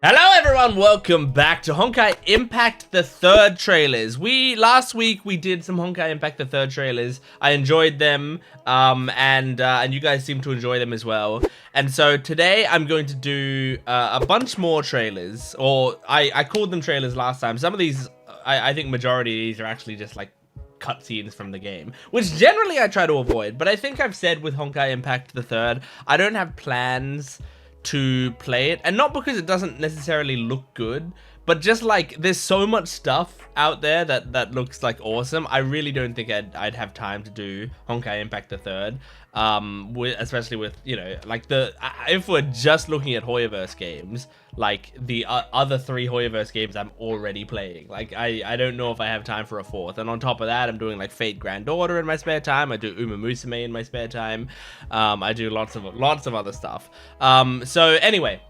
Hello everyone, welcome back to Honkai Impact the Third trailers. Last week we did some Honkai Impact the Third trailers. I enjoyed them, and you guys seem to enjoy them as well. And so today I'm going to do a bunch more trailers, or I called them trailers last time. Some of these, I think majority of these are actually just like cutscenes from the game, which generally I try to avoid. But I think I've said with Honkai Impact the Third, I don't have plans to play it, and not because it doesn't necessarily look good, but just like there's so much stuff out there that looks like awesome. I really don't think I'd have time to do Honkai Impact the Third, especially with, you know, like if we're just looking at HoyoVerse games, like the other three HoyoVerse games I'm already playing. Like I don't know if I have time for a fourth. And on top of that, I'm doing like Fate Grand Order in my spare time. I do Uma Musume in my spare time. I do lots of other stuff. So anyway,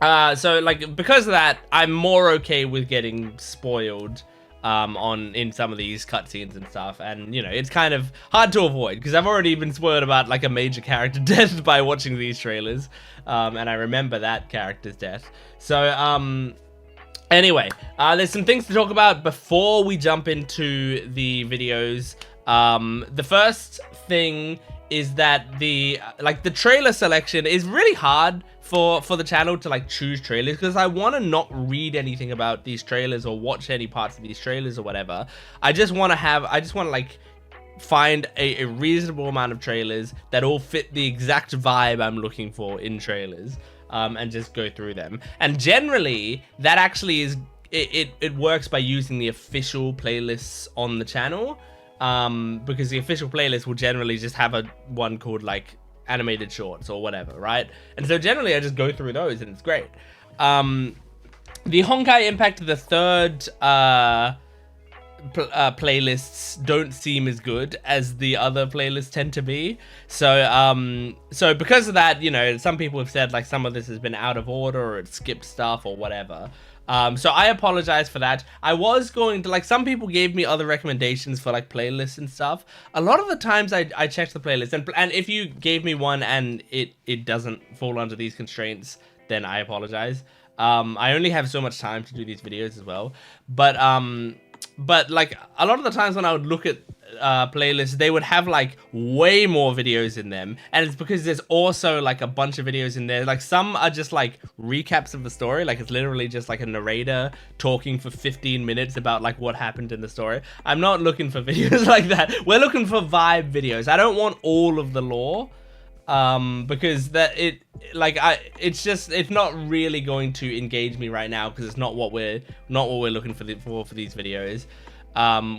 so like because of that, I'm more okay with getting spoiled in some of these cutscenes and stuff, and you know, it's kind of hard to avoid because I've already been spoiled about like a major character death by watching these trailers, and I remember that character's death. So anyway, there's some things to talk about before we jump into the videos. The first thing is that the trailer selection is really hard for the channel to like choose trailers, because I want to not read anything about these trailers or watch any parts of these trailers or whatever. I just want to like find a reasonable amount of trailers that all fit the exact vibe I'm looking for in trailers, and just go through them. And generally that actually is it works by using the official playlists on the channel, because the official playlist will generally just have one called like animated shorts or whatever, right? And so generally I just go through those and it's great. The Honkai Impact the Third playlists don't seem as good as the other playlists tend to be. So so because of that, you know, some people have said like some of this has been out of order or it skipped stuff or whatever. So I apologize for that. I was going to, like, some people gave me other recommendations for like playlists and stuff. A lot of the times I checked the playlist, and if you gave me one and it doesn't fall under these constraints, then I apologize. I only have so much time to do these videos as well. But like a lot of the times when I would look at playlists, they would have like way more videos in them, and it's because there's also like a bunch of videos in there. Like some are just like recaps of the story, like it's literally just like a narrator talking for 15 minutes about like what happened in the story. I'm not looking for videos like that. We're looking for vibe videos. I don't want all of the lore, because it's not really going to engage me right now, because it's not what we're looking for these videos.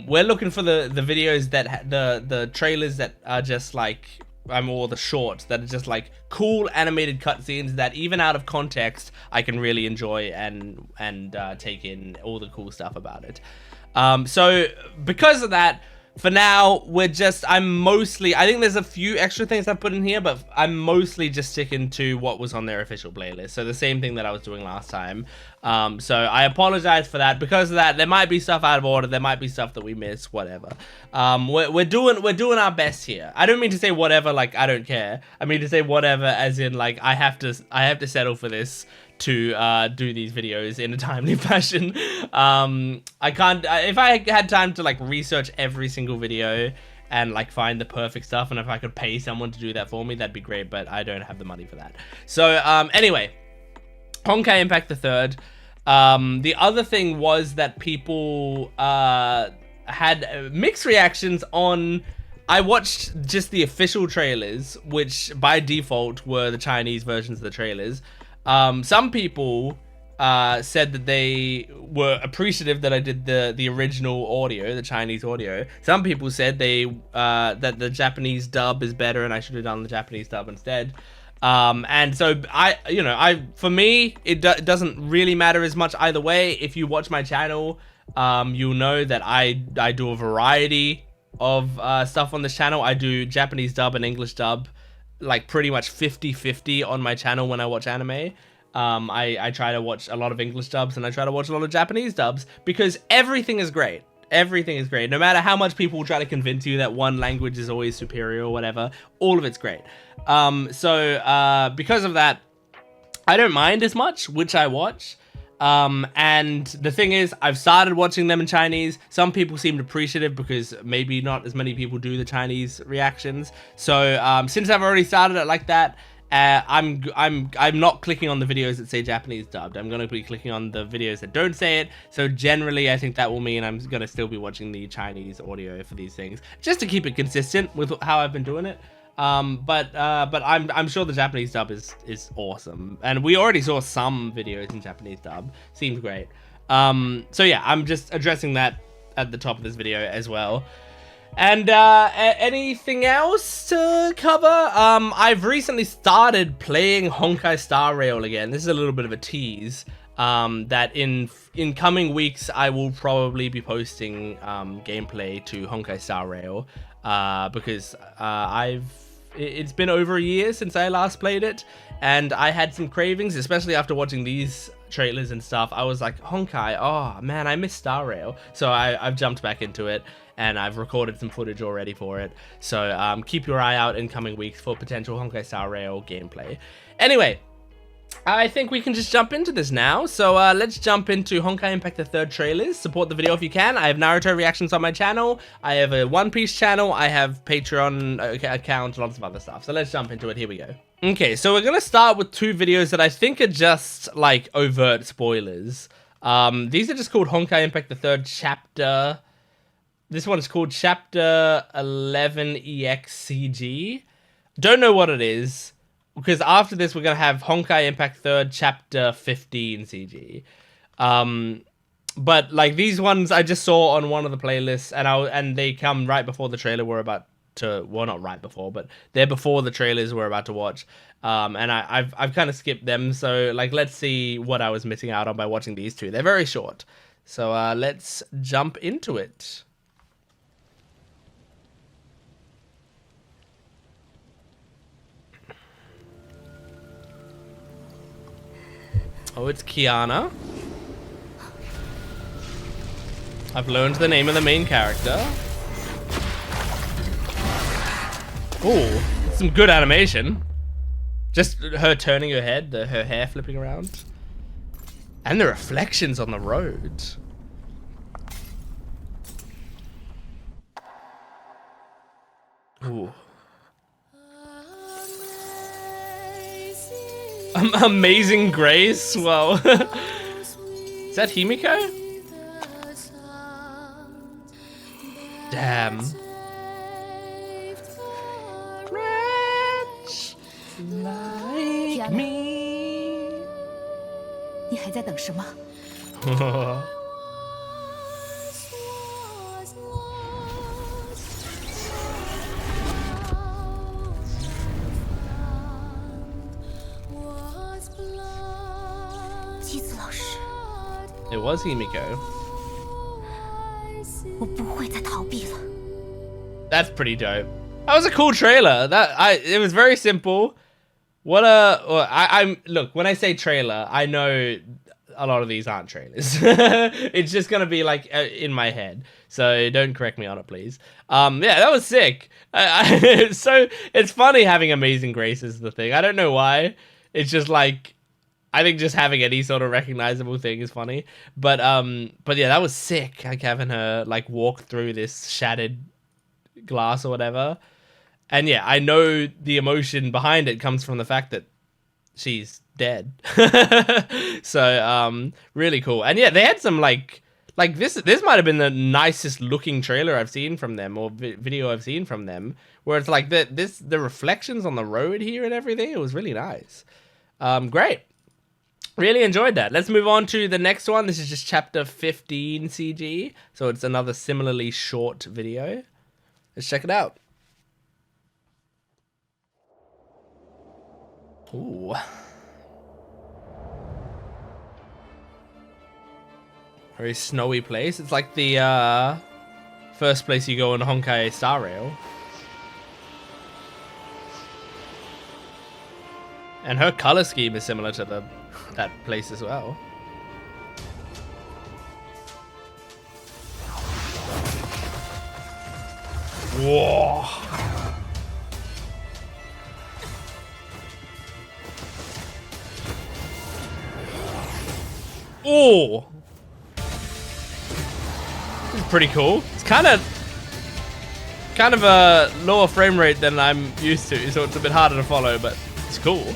We're looking for the videos that the trailers that are just like, or the shorts that are just like cool animated cutscenes that even out of context I can really enjoy and take in all the cool stuff about it. So because of that, for now, I think there's a few extra things I put in here, but I'm mostly just sticking to what was on their official playlist. So the same thing that I was doing last time. So I apologize for that. Because of that, there might be stuff out of order. There might be stuff that we miss, whatever. We're doing our best here. I don't mean to say whatever like I don't care. I mean to say whatever as in like I have to settle for this to do these videos in a timely fashion. I can't, if I had time to like research every single video and like find the perfect stuff, and if I could pay someone to do that for me, that'd be great, but I don't have the money for that. So anyway, Honkai Impact the Third. The other thing was that people had mixed reactions on. I watched just the official trailers, which by default were the Chinese versions of the trailers. Some people said that they were appreciative that I did the original audio, the Chinese audio. Some people said that the Japanese dub is better and I should have done the Japanese dub instead. And so for me, it doesn't really matter as much either way. If you watch my channel, you'll know that I do a variety of stuff on this channel. I do Japanese dub and English dub, like pretty much 50-50 on my channel when I watch anime. I try to watch a lot of English dubs and I try to watch a lot of Japanese dubs, because everything is great. Everything is great. No matter how much people try to convince you that one language is always superior or whatever, all of it's great. So because of that, I don't mind as much which I watch. And the thing is, I've started watching them in Chinese. Some people seemed appreciative because maybe not as many people do the Chinese reactions. So since I've already started it like that, I'm not clicking on the videos that say Japanese dubbed. I'm gonna be clicking on the videos that don't say it. So generally, I think that will mean I'm gonna still be watching the Chinese audio for these things, just to keep it consistent with how I've been doing it. But I'm sure the Japanese dub is awesome, and we already saw some videos in Japanese dub. Seems great. So yeah, I'm just addressing that at the top of this video as well. And anything else to cover? I've recently started playing Honkai Star Rail again. This is a little bit of a tease. That in coming weeks I will probably be posting gameplay to Honkai Star Rail, because it's been over a year since I last played it, and I had some cravings, especially after watching these trailers and stuff. I was like, Honkai, oh man, I miss Star Rail. So I've jumped back into it, and I've recorded some footage already for it. So keep your eye out in coming weeks for potential Honkai Star Rail gameplay. Anyway, I think we can just jump into this now. So let's jump into Honkai Impact the 3rd trailers. Support the video if you can. I have Naruto reactions on my channel. I have a One Piece channel. I have Patreon account, lots of other stuff. So let's jump into it. Here we go. Okay, so we're going to start with 2 videos that I think are just like overt spoilers. These are just called Honkai Impact the 3rd chapter. This one is called Chapter 11 EXCG. Don't know what it is, because after this we're going to have Honkai Impact 3rd Chapter 15 CG. But like these ones I just saw on one of the playlists, and they come right before the trailer we're about to, well, not right before, but they're before the trailers we're about to watch. And I've kind of skipped them, so like let's see what I was missing out on by watching these 2. They're very short. So let's jump into it. Oh, it's Kiana. I've learned the name of the main character. Oh, some good animation. Just her turning her head, her hair flipping around. And the reflections on the road. Ooh. Amazing Grace? Well, is that Himiko? Damn. Wretch like me. 你还在等什么？ It was Himiko. 我不会再逃避了。 That's pretty dope. That was a cool trailer. It was very simple. Look, when I say trailer, I know a lot of these aren't trailers. It's just gonna be like in my head, so don't correct me on it, please. Yeah, that was sick. So it's funny having Amazing Grace is the thing. I don't know why. It's just like, I think just having any sort of recognizable thing is funny. But yeah, that was sick. Like having her like walk through this shattered glass or whatever. And yeah, I know the emotion behind it comes from the fact that she's dead. So really cool. And yeah, they had some like this might have been the nicest looking trailer I've seen from them, or video I've seen from them, where it's like the reflections on the road here and everything. It was really nice. Great. Really enjoyed that. Let's move on to the next one. This is just Chapter 15 CG. So it's another similarly short video. Let's check it out. Ooh. Very snowy place. It's like the first place you go in Honkai Star Rail. And her color scheme is similar to that place as well. Whoa. Oh, this is pretty cool. It's kind of a lower frame rate than I'm used to, so it's a bit harder to follow, but it's cool.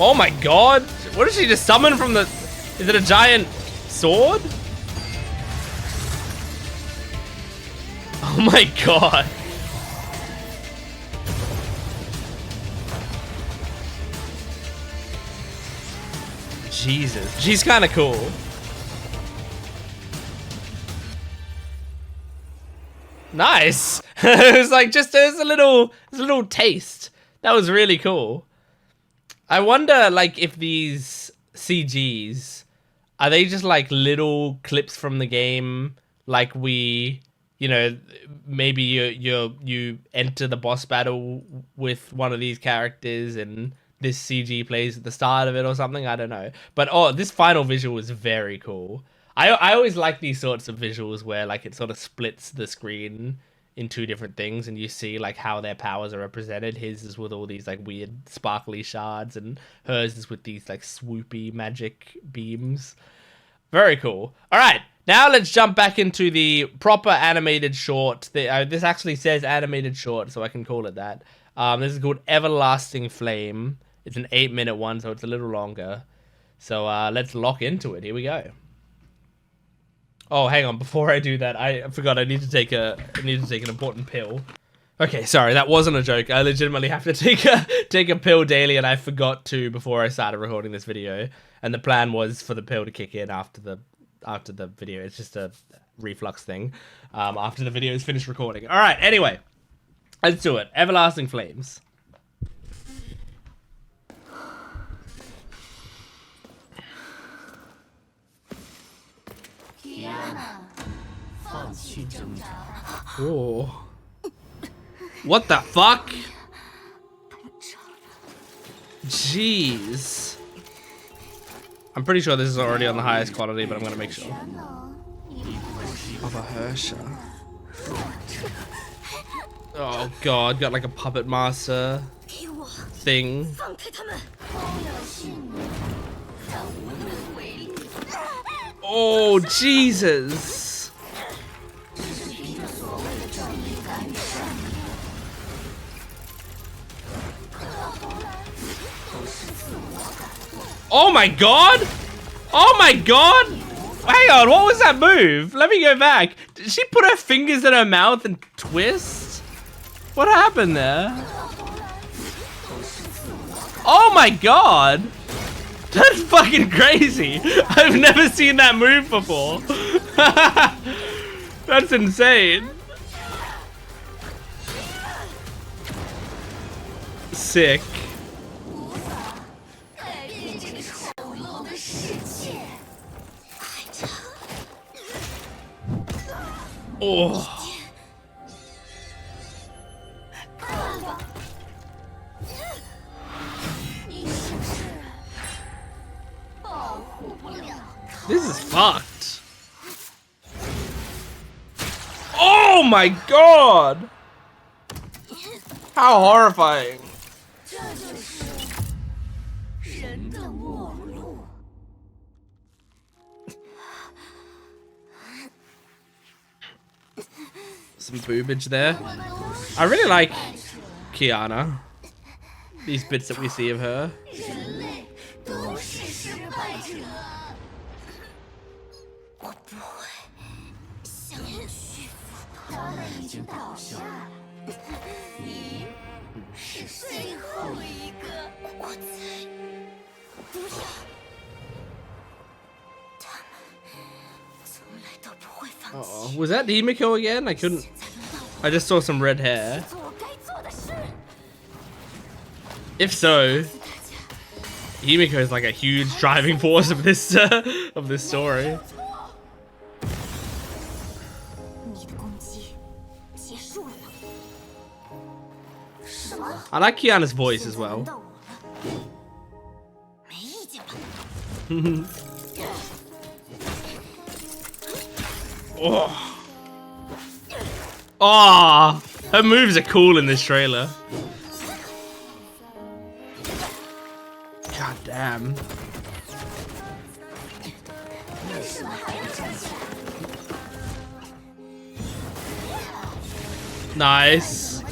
Oh my god! What did she just summon from the... Is it a giant sword? Oh my god. Jesus. She's kind of cool. Nice. It was like just a little taste. That was really cool. I wonder like if these CGs are they just like little clips from the game, like we, you know, maybe you enter the boss battle with one of these characters and this CG plays at the start of it or something. I don't know. But oh, this final visual is very cool. I always like these sorts of visuals where like it sort of splits the screen in two different things and you see like how their powers are represented. His is with all these like weird sparkly shards and hers is with these like swoopy magic beams. Very cool. All right, now let's jump back into the proper animated short. This actually says animated short, so I can call it that. This is called Everlasting Flame. It's an 8-minute one, so it's a little longer. So let's lock into it. Here we go. Oh, hang on. Before I do that, I forgot I need to take an important pill. Okay, sorry, that wasn't a joke. I legitimately have to take a pill daily, and I forgot to before I started recording this video. And the plan was for the pill to kick in after the video. It's just a reflux thing. After the video is finished recording. All right. Anyway, let's do it. Everlasting Flames. Oh. What the fuck? Jeez. I'm pretty sure this is already on the highest quality, but I'm gonna make sure. HoyoVerse. Oh god, got like a puppet master thing. Oh, Jesus. Oh my god! Oh my god! Hang on, what was that move? Let me go back. Did she put her fingers in her mouth and twist? What happened there? Oh my god! That's fucking crazy. I've never seen that move before. That's insane. Sick. Oh. This is fucked. Oh my god! How horrifying. Some boobage there. I really like Kiana. These bits that we see of her. Uh-oh. Was that Himiko again? I couldn't... I just saw some red hair. If so, Himiko is like a huge driving force of this story. I like Kiana's voice as well. Oh. Oh, her moves are cool in this trailer. God damn. Nice.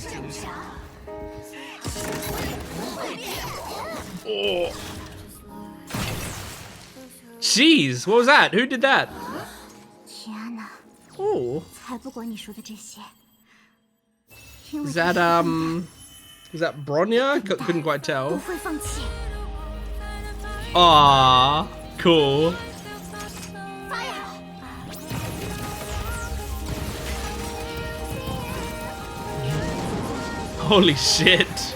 Oh. Jeez, what was that? Who did that? Oh. Is that Bronya? Couldn't quite tell. Aww, cool. Holy shit.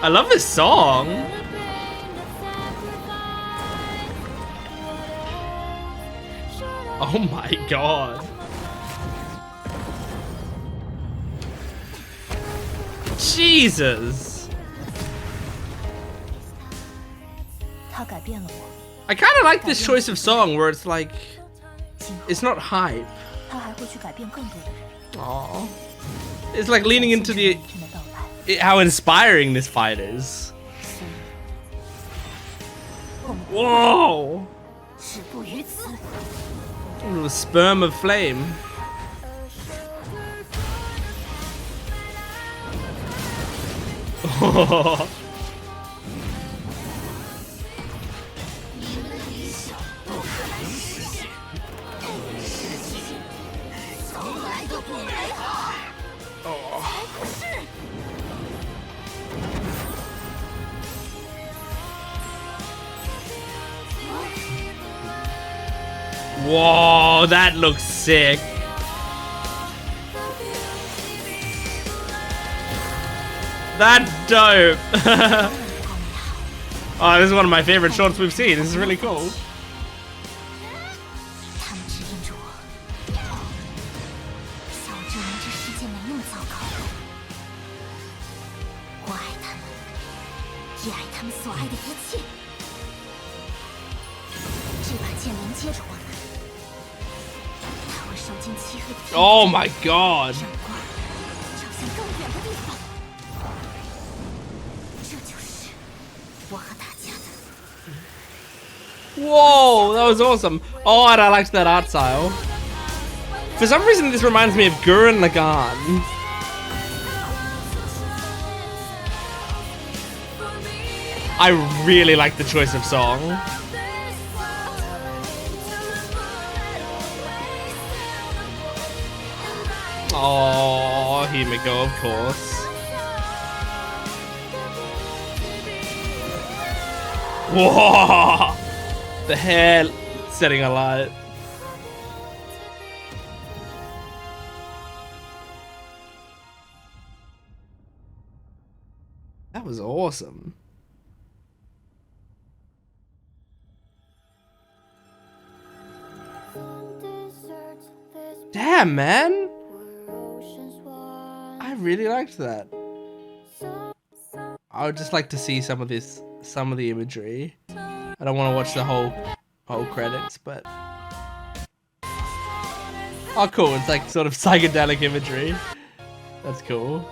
I love this song. Oh my god. Jesus. I kind of like this choice of song where it's like, it's not hype. Aww. It's like leaning into how inspiring this fight is. Whoa! The sperm of flame. Whoa, that looks sick. That's dope. Oh, this is one of my favorite shorts we've seen. This is really cool. Oh my god. Whoa, that was awesome. Oh, and I liked that art style. For some reason, this reminds me of Gurren Lagann. I really like the choice of song. Oh, Himiko, of course. Whoa! The hair setting alight. That was awesome. Damn, man. I really liked that. I would just like to see some of the imagery. I don't want to watch the whole credits, but oh, cool! It's like sort of psychedelic imagery. That's cool.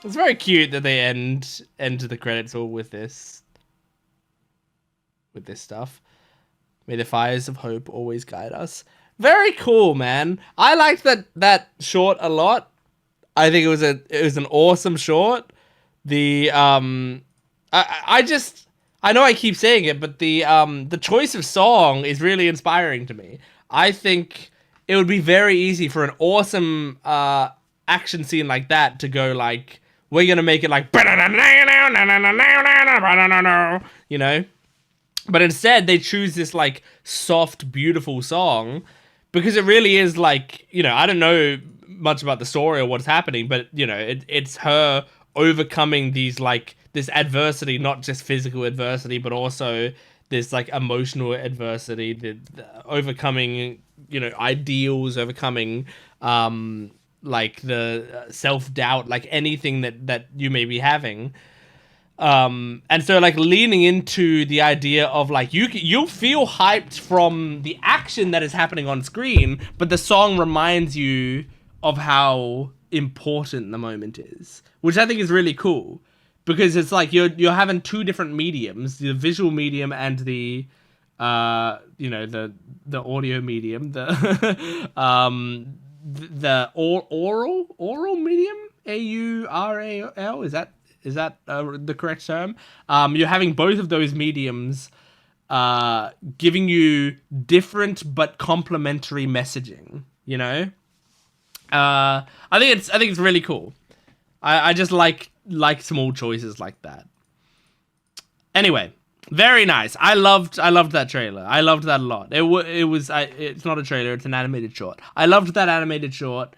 It's very cute that they end the credits all with this stuff. May the fires of hope always guide us. Very cool, man. I liked that short a lot. I think it was an awesome short. The I know I keep saying it, but the choice of song is really inspiring to me. I think it would be very easy for an awesome action scene like that to go like, we're gonna make it like, you know, but instead they choose this like soft, beautiful song because it really is like, you know, I don't know much about the story or what's happening, but you know, it's her overcoming this adversity, not just physical adversity, but also this like emotional adversity, the overcoming, you know, ideals, overcoming like the self-doubt, like anything that you may be having. And so like leaning into the idea of like you'll feel hyped from the action that is happening on screen, but the song reminds you of how important the moment is, which I think is really cool because it's like you're having two different mediums, the visual medium and the the audio medium, the oral medium, AURAL, is that the correct term? You're having both of those mediums giving you different but complementary messaging, you know? I think it's really cool. I just like small choices like that. Anyway, very nice. I loved that trailer. I loved that a lot. It's not a trailer, it's an animated short. I loved that animated short.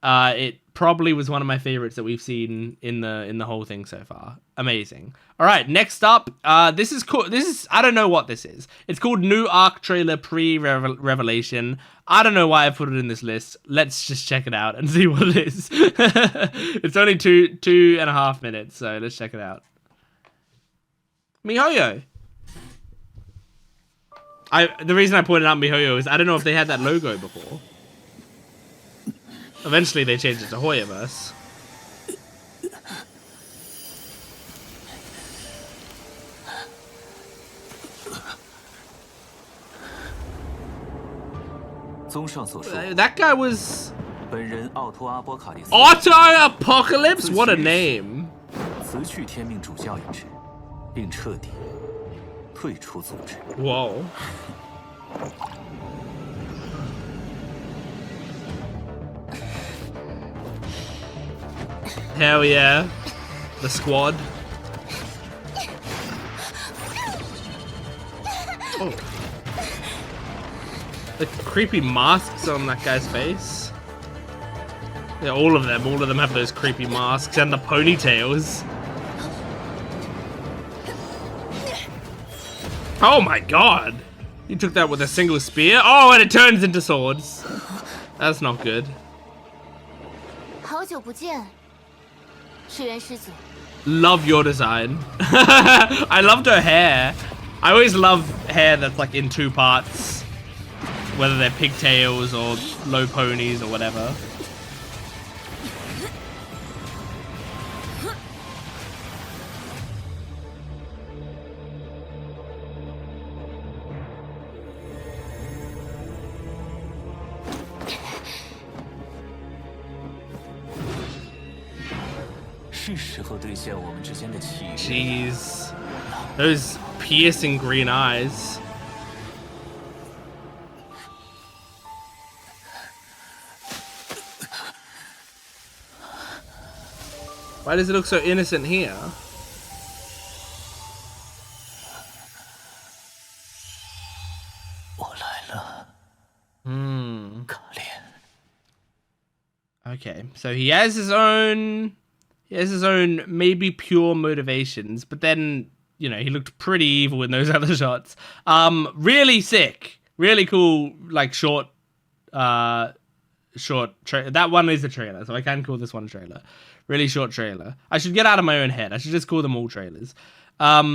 It probably was one of my favorites that we've seen in the whole thing so far. Amazing. All right, next up, this is cool. I don't know what this is. It's called New Arc Trailer Pre-Revelation. I don't know why I put it in this list. Let's just check it out and see what it is. It's only 2.5 minutes, so let's check it out. MiHoYo. The reason I pointed out MiHoYo is I don't know if they had that logo before. Eventually they changed it to HoyoVerse. That guy was Auto Apocalypse? What a name. Whoa. Hell yeah. The squad. Oh. The creepy masks on that guy's face. Yeah, all of them have those creepy masks and the ponytails. Oh my god! He took that with a single spear? Oh, and it turns into swords. That's not good. Love your design. I loved her hair. I always love hair that's like in two parts. Whether they're pigtails or low ponies or whatever. Jeez. Those piercing green eyes. Why does it look so innocent here? Okay, so he has his own maybe pure motivations, but then, you know, he looked pretty evil in those other shots. Really sick. Really cool, like short that one is a trailer, so I can call this one a trailer. Really short trailer. I should get out of my own head. I should just call them all trailers. I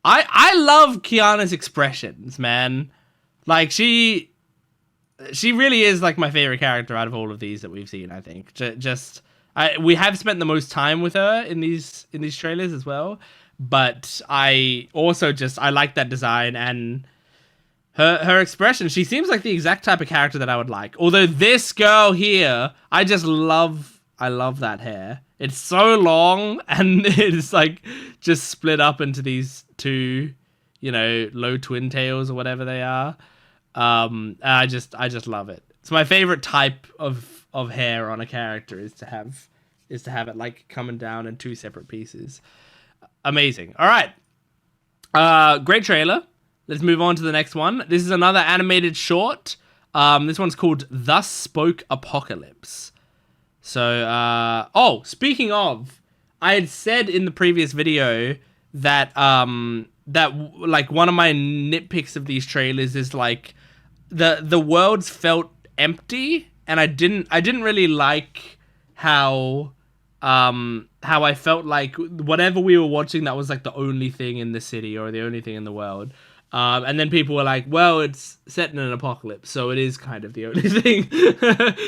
love Kiana's expressions, man. Like she really is like my favorite character out of all of these that we've seen, I think. We have spent the most time with her in these trailers as well, but I like that design and her expression. She seems like the exact type of character that I would like. Although this girl here, I love that hair. It's so long and it's like just split up into these two, you know, low twin tails or whatever they are. I just love it. It's my favorite type of hair on a character is to have it like coming down in two separate pieces. Amazing. All right. Great trailer. Let's move on to the next one. This is another animated short. This one's called Thus Spoke Apocalypse. So, speaking of, I had said in the previous video that like one of my nitpicks of these trailers is like the worlds felt empty, and I didn't really like how I felt like whatever we were watching, that was like the only thing in the city or the only thing in the world. And then people were like, well, it's set in an apocalypse, so it is kind of the only thing.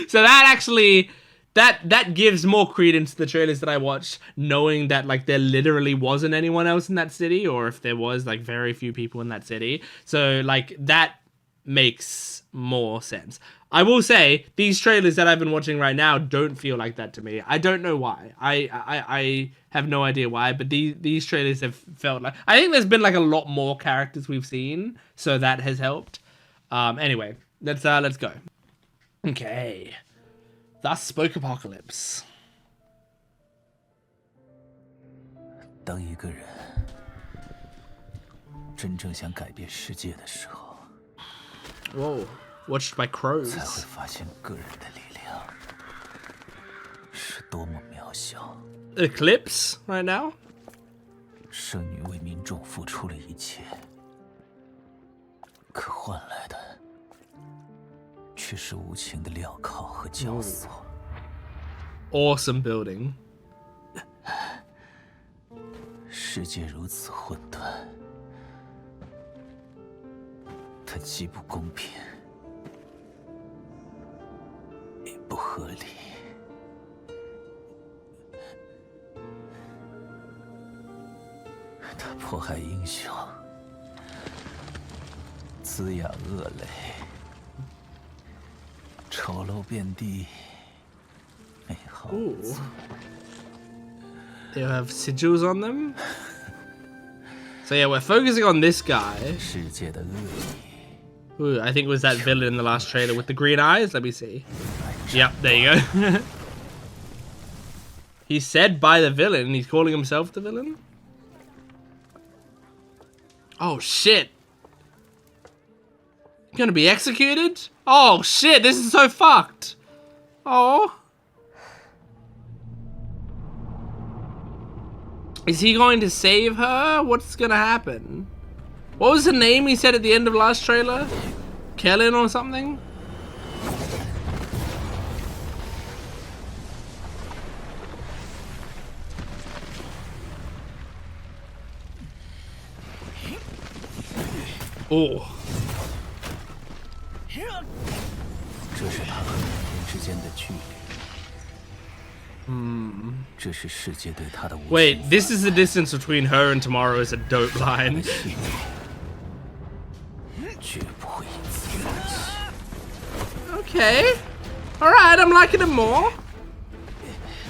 So that actually that gives more credence to the trailers that I watched, knowing that like there literally wasn't anyone else in that city, or if there was, like very few people in that city. So like that makes more sense. I will say these trailers that I've been watching right now don't feel like that to me. I don't know why. I have no idea why, but these trailers have felt like, I think there's been like a lot more characters we've seen, so that has helped. Anyway, let's go. Okay. Thus spoke Apocalypse. 当一个人真正想改变世界的时候， Whoa, watched by crows. 才会发现个人的力量是多么渺小。 Eclipse right now? 圣女为民众付出了一切，可换来的却是无情的镣铐和绞索。 Awesome building. 世界如此混乱，它既不公平，也不合理。它迫害英雄，滋养恶类，丑陋遍地，美好无罪。 They have sigils on them. So yeah, we're focusing on this guy. 世界的恶意。 Ooh, I think it was that villain in the last trailer with the green eyes. Let me see. Yep, there you go. He's said by the villain. He's calling himself the villain. Oh shit. Gonna be executed? Oh shit, this is so fucked. Oh. Is he going to save her? What's gonna happen? What was the name he said at the end of last trailer? Kellen or something? Oh. 这是他和每天之间的距离。这是世界对他的无情。 Wait, this is the distance between her and tomorrow is a dope line. 绝不会因此放弃。 Okay. Alright, I'm liking him more.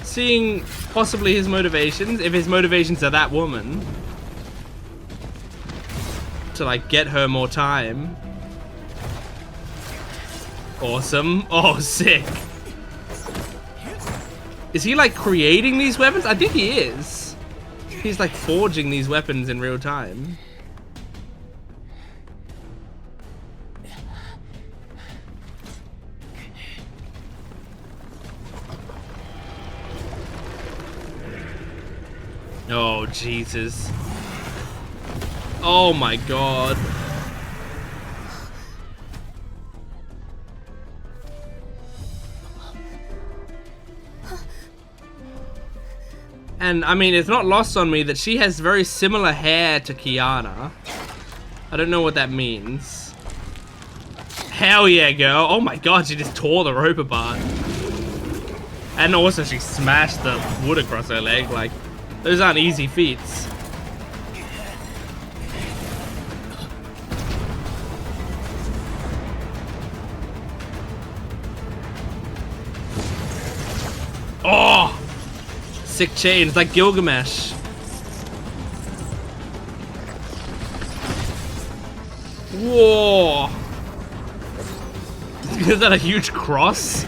Seeing possibly his motivations, if his motivations are that woman. To like get her more time. Awesome. Oh, sick. Is he like creating these weapons? I think he is. He's like forging these weapons in real time. Oh, Jesus. Oh my God. And I mean, it's not lost on me that she has very similar hair to Kiana. I don't know what that means. Hell yeah, girl. Oh my God, she just tore the rope apart. And also she smashed the wood across her leg. Like, those aren't easy feats. Oh! Sick chains, like Gilgamesh. Whoa! Is that a huge cross?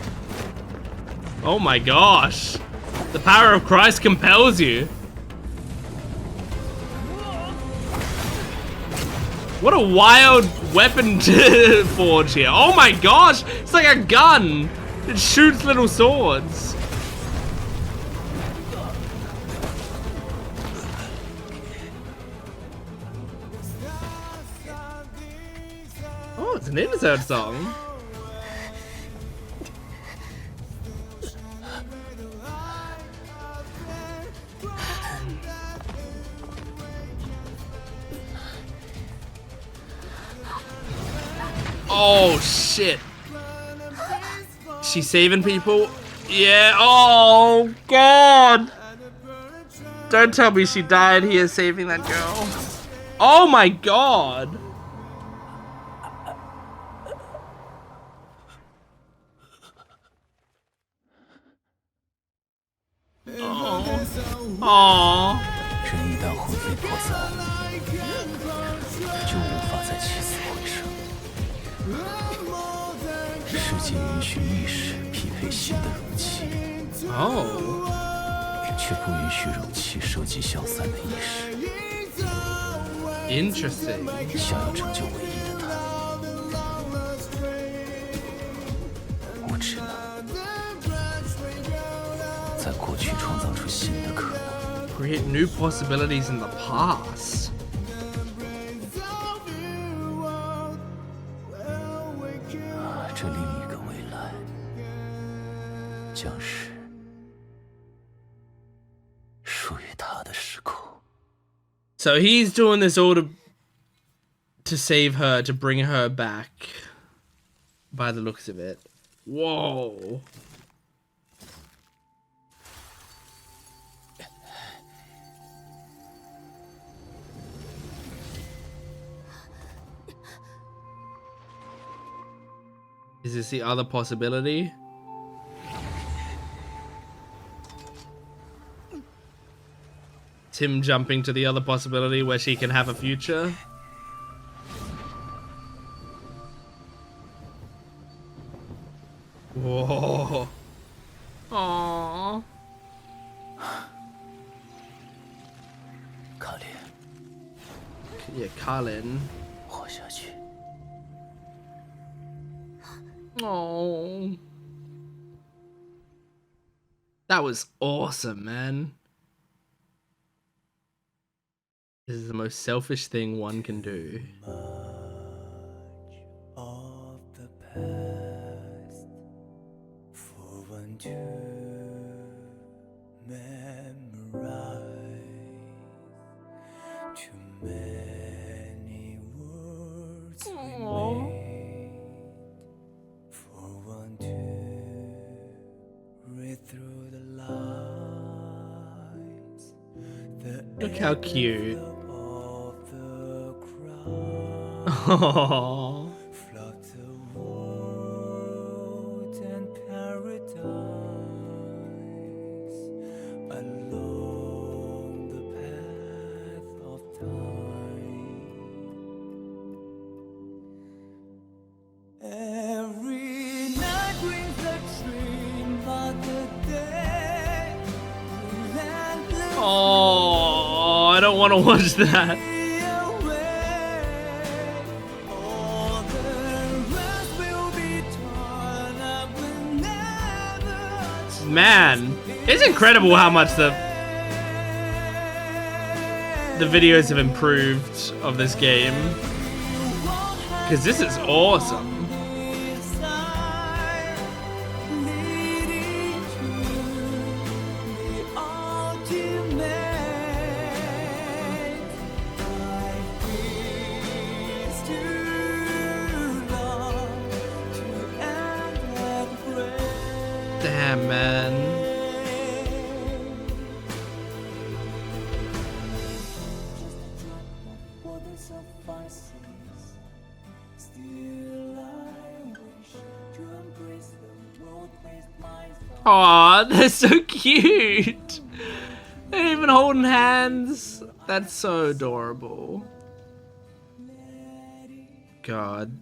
Oh my gosh. The power of Christ compels you. What a wild weapon to forge here. Oh my gosh! It's like a gun! It shoots little swords. Oh, it's an insert song. Oh shit. She's saving people. Yeah, oh god! Don't tell me she died here saving that girl. Oh my god! Oh. 人一旦魂飞魄散，就无法再起死回生。世界允许意识匹配新的容器，却不允许容器收集消散的意识。Interesting. 想要拯救唯一的他，我只能在过去创造出新的可能。 Create new possibilities in the past. 这另一个未来，将是属于他的时空。 So he's doing this all to save her, to bring her back. By the looks of it. Whoa. Is this the other possibility? It's him jumping to the other possibility where she can have a future. Whoa. Aww. 卡琳， Yeah, Colin. 活下去。 Oh. That was awesome, man. This is the most selfish thing one can do. Much of the past for one to memorize. Too many words remain for one to read through the lines. The Look how cute. of the crowd. Oh. Flood the world and paradise along the path of time. Every night brings a dream, but the day relentless. Oh, I don't want to watch that. Man, it's incredible how much the videos have improved of this game. Because this is awesome. Damn, man. Aw, they're so cute. They're even holding hands. That's so adorable. God.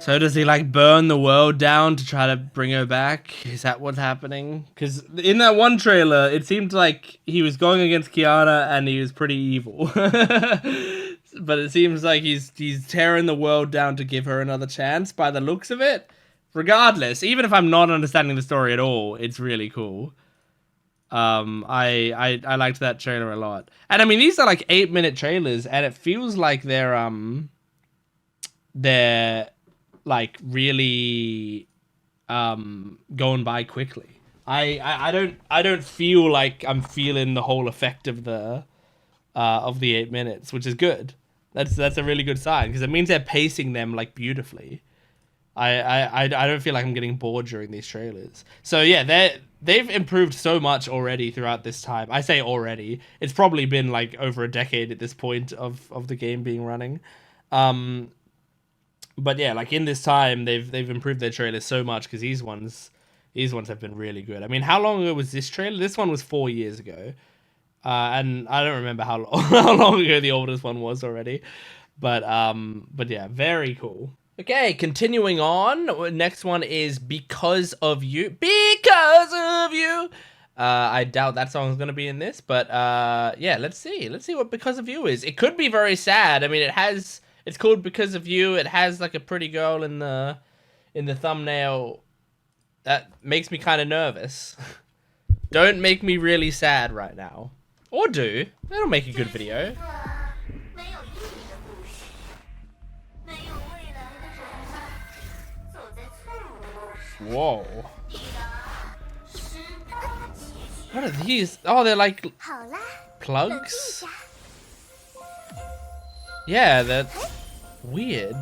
So does he like burn the world down to try to bring her back? Is that what's happening? Because in that one trailer, it seemed like he was going against Kiana and he was pretty evil. But it seems like he's tearing the world down to give her another chance by the looks of it. Regardless, even if I'm not understanding the story at all, it's really cool. I liked that trailer a lot. And I mean, these are like 8-minute trailers and it feels like they're like really going by quickly. I don't feel like I'm feeling the whole effect of the 8 minutes, which is good. That's a really good sign because it means they're pacing them like beautifully. I don't feel like I'm getting bored during these trailers. So yeah, they've improved so much already throughout this time. I say already. It's probably been like over a decade at this point of the game being running. But yeah, like in this time, they've improved their trailers so much because these ones have been really good. I mean, how long ago was this trailer? This one was 4 years ago, and I don't remember how long ago the oldest one was already. But yeah, very cool. Okay, continuing on. Next one is Because of You. Because of You. I doubt that song's gonna be in this, but yeah, let's see what Because of You is. It could be very sad. I mean, it's called Because of You. It has like a pretty girl in the thumbnail. That makes me kind of nervous. Don't make me really sad right now, or do. It'll make a good video. Whoa. What are these? Oh, they're like plugs? Yeah, they're weird.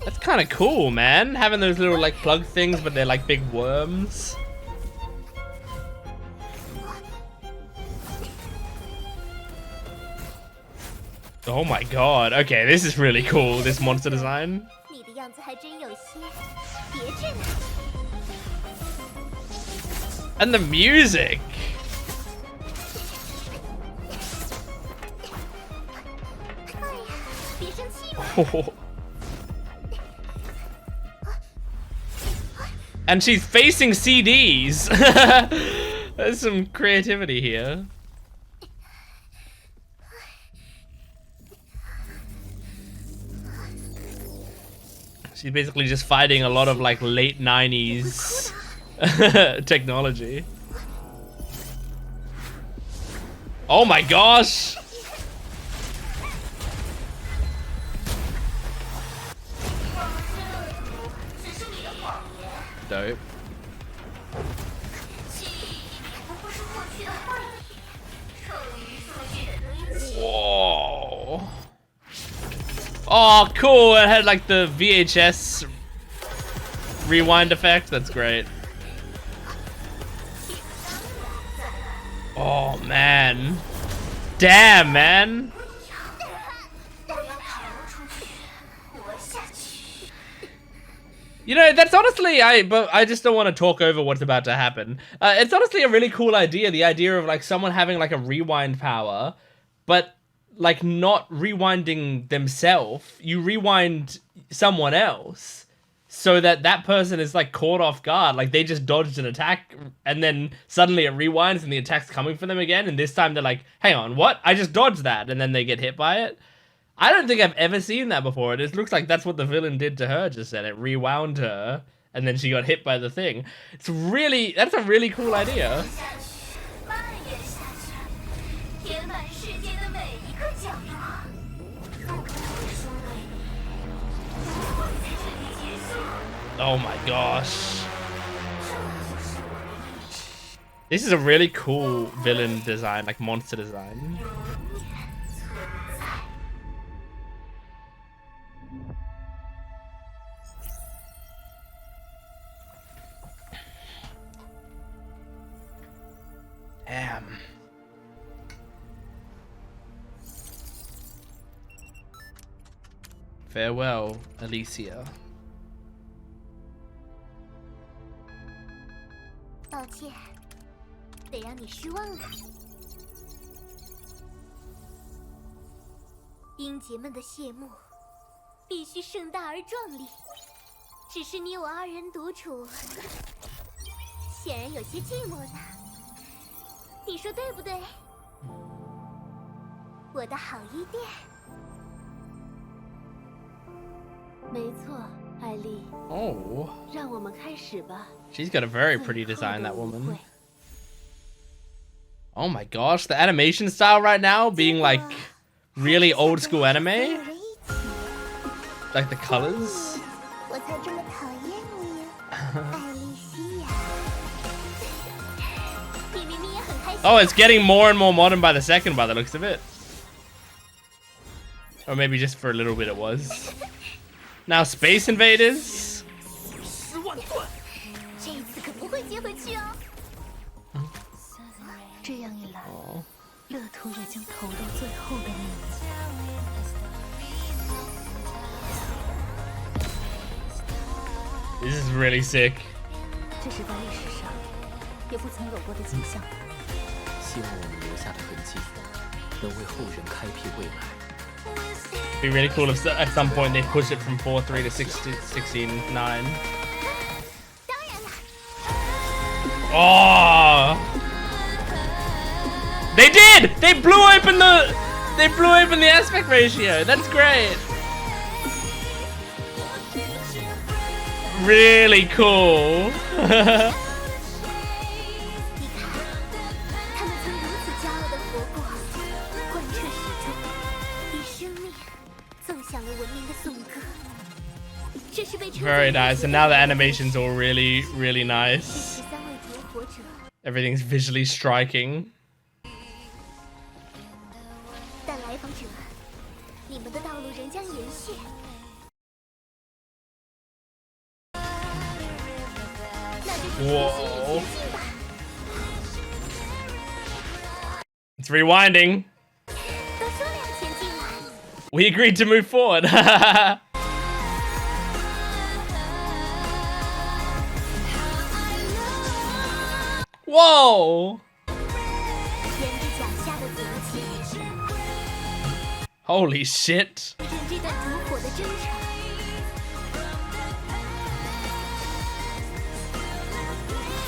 That's kind of cool, man. Having those little like plug things, but they're like big worms. Oh my god. Okay, this is really cool, this monster design. And the music. Oh. And she's facing CDs. There's some creativity here. She's basically just fighting a lot of like late 90s technology. Oh my gosh! Dope. Whoa. Oh, cool. It had like the VHS rewind effect. That's great. Oh, man. Damn, man. You know, that's honestly, but I just don't want to talk over what's about to happen. It's honestly a really cool idea, the idea of like someone having like a rewind power, but like not rewinding themselves. You rewind someone else so that that person is like caught off guard. Like they just dodged an attack and then suddenly it rewinds and the attack's coming for them again. And this time they're like, hang on, what? I just dodged that. And then they get hit by it. I don't think I've ever seen that before. It just looks like that's what the villain did to her just then. It rewound her, and then she got hit by the thing. That's a really cool idea. Oh my gosh. This is a really cool villain design, like monster design. Damn. Farewell, Alicia. 抱歉，得让你失望了。英杰们的谢幕必须盛大而壮丽，只是你我二人独处，显然有些寂寞呢。你说对不对？我的好衣店。没错，艾丽。Oh. 让我们开始吧。 She's got a very pretty design, that woman. Oh my gosh, the animation style right now being like really old school anime. Like the colors. Oh, it's getting more and more modern by the second by the looks of it. Or maybe just for a little bit it was. Now Space Invaders. 这一次可不会接回去哦。这样一来，乐图也将投入最后的力气。This is really sick. 这是在历史上也不曾有过的景象。希望我们留下的痕迹能为后人开辟未来。 Be really cool if at some point they push it from 4-3 to 16-9. Oh! They did! They blew open the aspect ratio. That's great. Really cool. 他们曾如此骄傲地活过，贯彻始终，以生命奏响了文明的颂歌。这是被称作 Very nice. And now the animation's all really, really nice. 13位夺火者。 Everything's visually striking. 但来访者，你们的道路仍将延续。那就继续前进吧。 It's rewinding. 都说了要前进了。 We agreed to move forward. Whoa! 沿着脚下的足迹， Holy shit. 见证这段烛火的征程。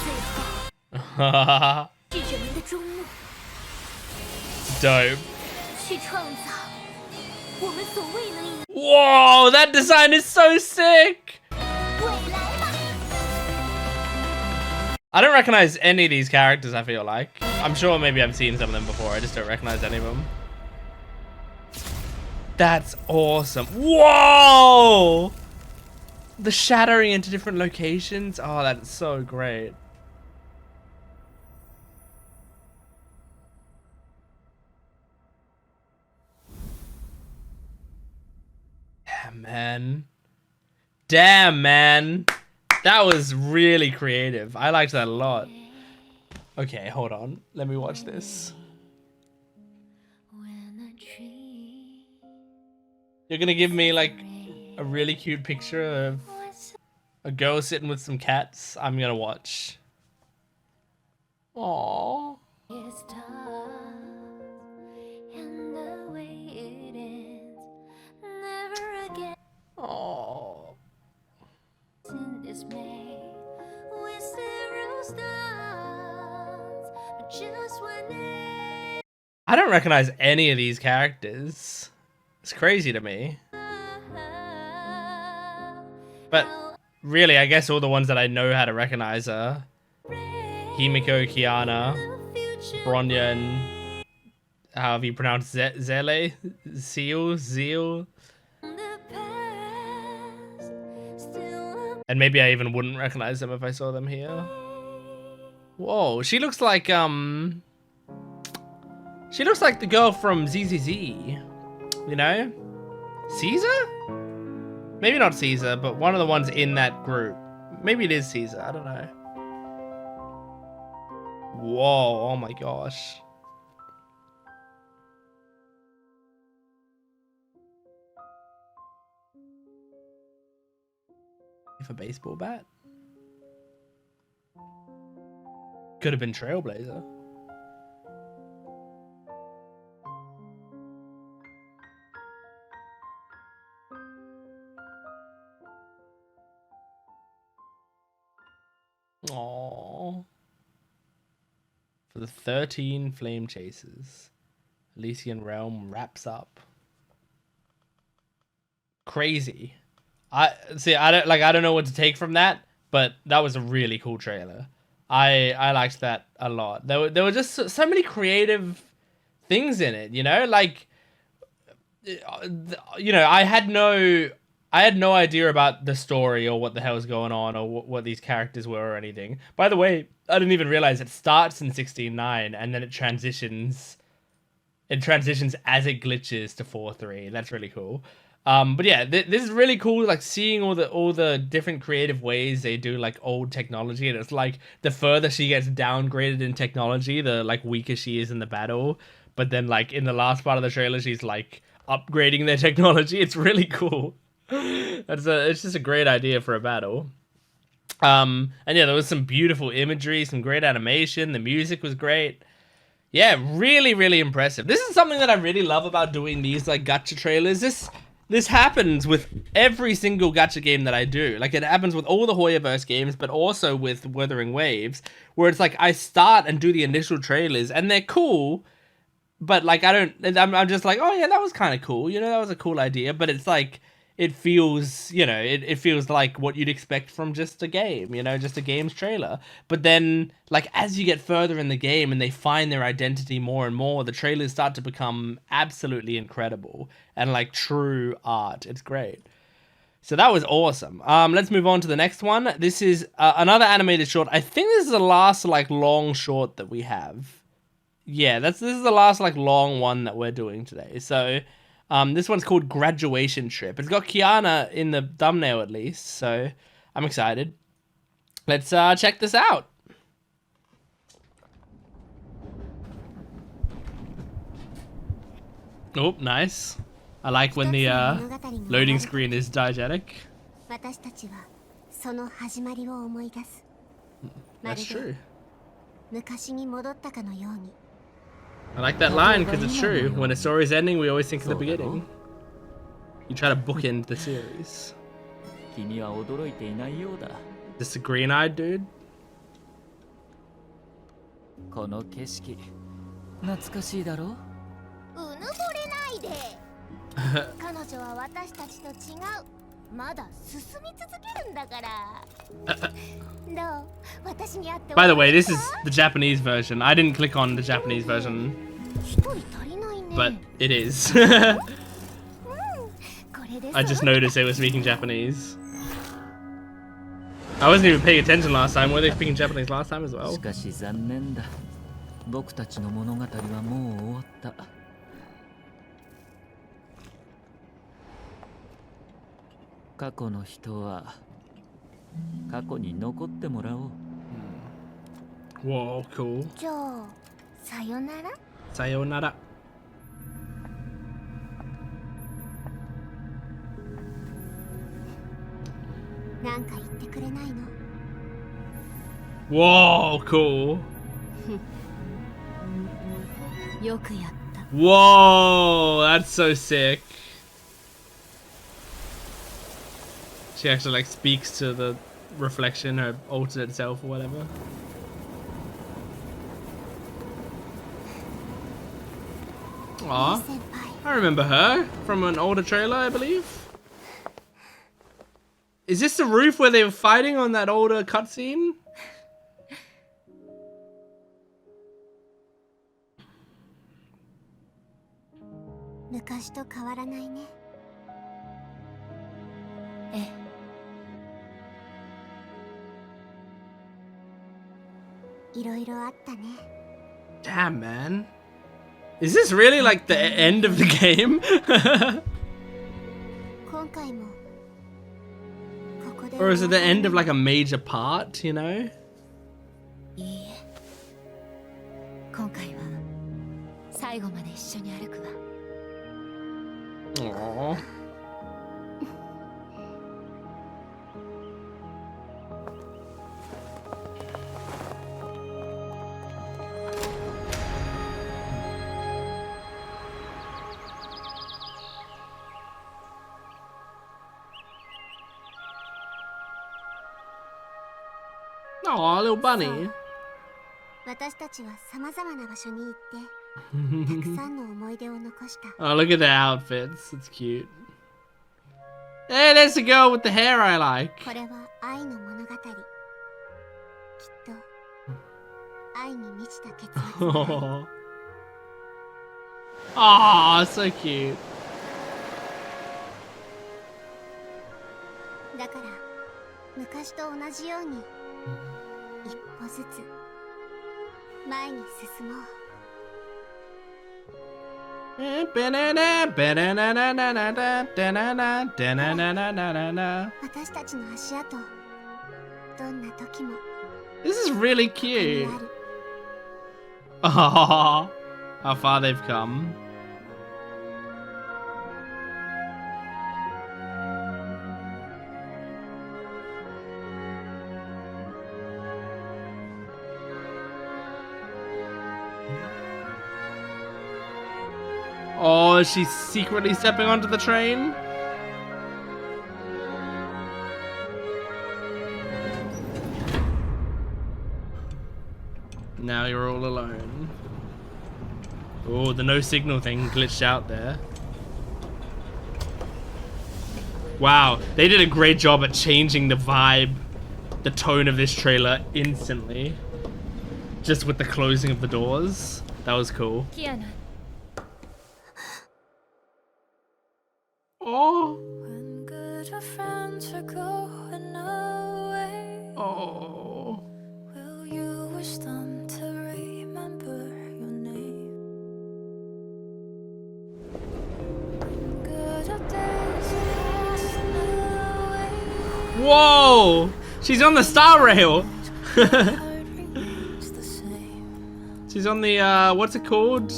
最后，智者们的终幕， Dope. 去创造我们所未能以 Whoa, that design is so sick. 未来吧。 I don't recognize any of these characters, I feel like. I'm sure maybe I've seen some of them before, I just don't recognize any of them. That's awesome. Whoa! The shattering into different locations. Oh, that's so great. Damn, man. Damn, man. That was really creative. I liked that a lot. Okay, hold on. Let me watch this. You're gonna give me like a really cute picture of a girl sitting with some cats. I'm gonna watch. Aww. Aww. I don't recognize any of these characters. It's crazy to me. But really, I guess all the ones that I know how to recognize are Himiko, Kiana, Bronya, and however you pronounce Zele? Zeal? And maybe I even wouldn't recognize them if I saw them here. Whoa, she looks like the girl from ZZZ. You know? Caesar? Maybe not Caesar, but one of the ones in that group. Maybe it is Caesar, I don't know. Whoa, oh my gosh. If a baseball bat? Could have been Trailblazer. Aww. For the 13 flame chasers, Elysian Realm wraps up. Crazy. I don't know what to take from that, but that was a really cool trailer. I liked that a lot. There were just so many creative things in it, you know? Like, you know, I had no idea about the story or what the hell's going on or what these characters were or anything. By the way, I didn't even realize it starts in 16.9 and then it transitions it transitions as it glitches to 4-3. That's really cool. But yeah, this is really cool. Like seeing all the different creative ways they do like old technology, and it's like the further she gets downgraded in technology, the like weaker she is in the battle. But then like in the last part of the trailer, she's like upgrading their technology. It's really cool. It's just a great idea for a battle. And yeah, there was some beautiful imagery, some great animation. The music was great. Yeah, really, really impressive. This is something that I really love about doing these like gacha trailers. This happens with every single gacha game that I do. Like, it happens with all the HoyoVerse games, but also with Wuthering Waves, where it's like I start and do the initial trailers, and they're cool, but like I'm just like, oh yeah, that was kind of cool. You know, that was a cool idea. But it's like it feels, you know, it feels like what you'd expect from just a game, you know, just a game's trailer. But then, like, as you get further in the game and they find their identity more and more, the trailers start to become absolutely incredible and like true art. It's great. So that was awesome. Let's move on to the next one. This is another animated short. I think this is the last like long short that we have. Yeah, this is the last like long one that we're doing today. So this one's called Graduation Trip. It's got Kiana in the thumbnail at least, so I'm excited. Let's check this out. Oh, nice. I like when the loading screen is diegetic. That's true. I like that line because it's true. When a story's ending, we always think of the beginning. You try to bookend the series. This the green-eyed dude? By the way, this is the Japanese version. I didn't click on the Japanese version, but it is. I just noticed they were speaking Japanese. I wasn't even paying attention last time. Were they speaking Japanese last time as well? Whoa, cool. Sayonara. Whoa, cool. Whoa, that's so sick. She actually like speaks to the reflection, her alternate self or whatever. Aw, I remember her from an older trailer, I believe. Is this the roof where they were fighting on that older cutscene? Damn, man. Is this really like the end of the game? Or is it the end of like a major part, you know? Aww. Aw, little bunny. Oh, look at the outfits. It's cute. Hey, there's the girl with the hair I like. Oh, oh, so cute. This is really cute. Oh, how far they've come. Oh, she's secretly stepping onto the train? Now you're all alone. Oh, the no signal thing glitched out there. Wow, they did a great job at changing the vibe, the tone of this trailer instantly. Just with the closing of the doors. That was cool. Oh. Oh. Will you wish them to remember your name? Good old days are passing away. Whoa! She's on the Star Rail! She's on the, what's it called?